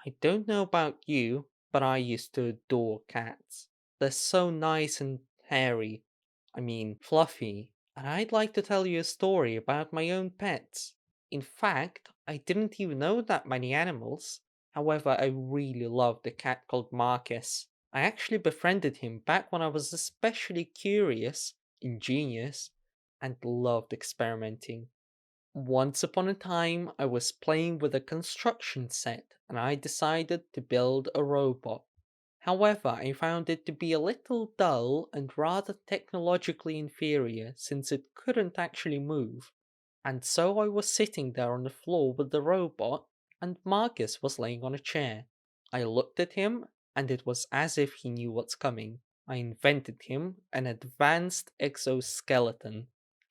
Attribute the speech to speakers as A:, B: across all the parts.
A: I don't know about you, but I used to adore cats. They're so nice and hairy. Fluffy. And I'd like to tell you a story about my own pets. In fact, I didn't even know that many animals. However, I really loved a cat called Marcus. I actually befriended him back when I was especially curious, ingenious, and loved experimenting. Once upon a time, I was playing with a construction set and I decided to build a robot. However, I found it to be a little dull and rather technologically inferior since it couldn't actually move. And so I was sitting there on the floor with the robot, and Marcus was laying on a chair. I looked at him, and it was as if he knew what's coming. I invented him an advanced exoskeleton.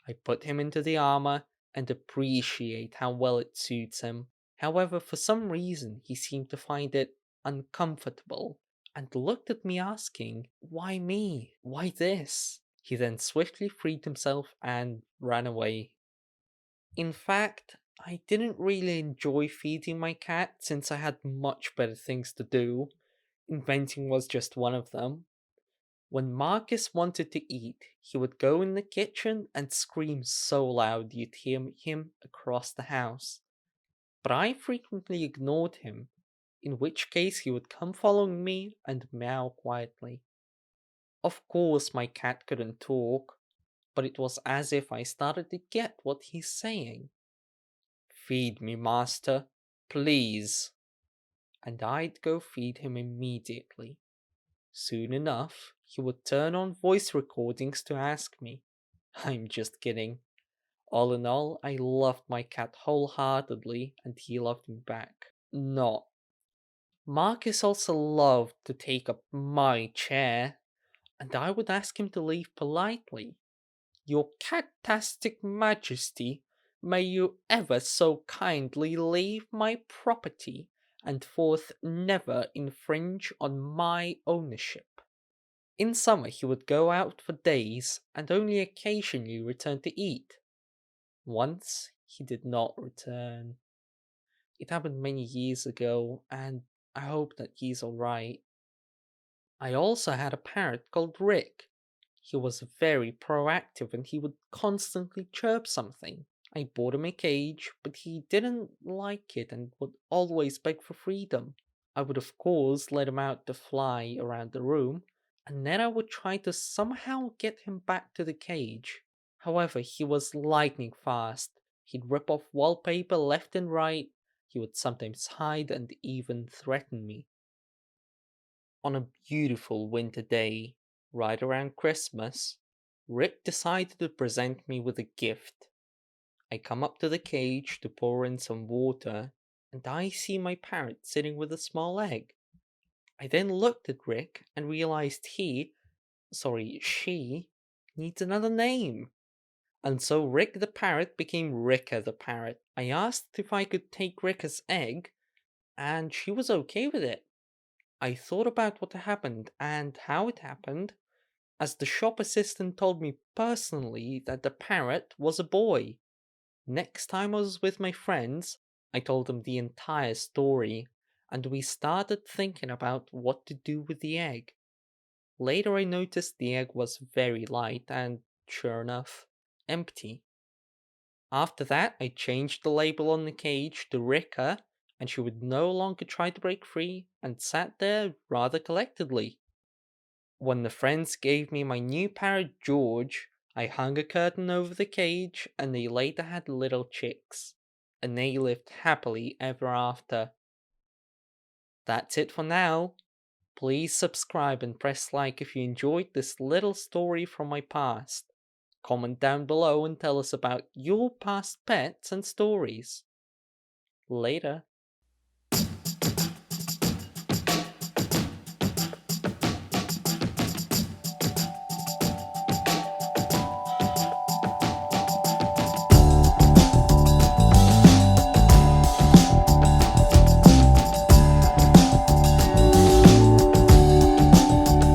A: I put him into the armor and appreciate how well it suits him. However, for some reason, he seemed to find it uncomfortable and looked at me asking, "Why me? Why this?" He then swiftly freed himself and ran away. In fact, I didn't really enjoy feeding my cat since I had much better things to do. Inventing was just one of them. When Marcus wanted to eat, he would go in the kitchen and scream so loud you'd hear him across the house. But I frequently ignored him, in which case he would come following me and meow quietly. Of course, my cat couldn't talk, but it was as if I started to get what he's saying. "Feed me, master, please." And I'd go feed him immediately. Soon enough, he would turn on voice recordings to ask me. I'm just kidding. All in all, I loved my cat wholeheartedly, and he loved me back. Not. Marcus also loved to take up my chair, and I would ask him to leave politely. "Your catastic majesty, may you ever so kindly leave my property, and forth never infringe on my ownership." In summer he would go out for days, and only occasionally return to eat. Once he did not return. It happened many years ago, and I hope that he's alright. I also had a parrot called Rick. He was very proactive and he would constantly chirp something. I bought him a cage, but he didn't like it and would always beg for freedom. I would, of course, let him out to fly around the room, and then I would try to somehow get him back to the cage. However, he was lightning fast. He'd rip off wallpaper left and right. He would sometimes hide and even threaten me. On a beautiful winter day, right around Christmas, Rick decided to present me with a gift. I come up to the cage to pour in some water, and I see my parrot sitting with a small egg. I then looked at Rick and realized she, needs another name. And so Rick the parrot became Ricka the parrot. I asked if I could take Ricka's egg, and she was okay with it. I thought about what happened and how it happened, as the shop assistant told me personally that the parrot was a boy. Next time I was with my friends, I told them the entire story, and we started thinking about what to do with the egg. Later I noticed the egg was very light and, sure enough, empty. After that, I changed the label on the cage to Rika, and she would no longer try to break free and sat there rather collectedly. When the friends gave me my new parrot George, I hung a curtain over the cage and they later had little chicks. And they lived happily ever after. That's it for now. Please subscribe and press like if you enjoyed this little story from my past. Comment down below and tell us about your past pets and stories. Later.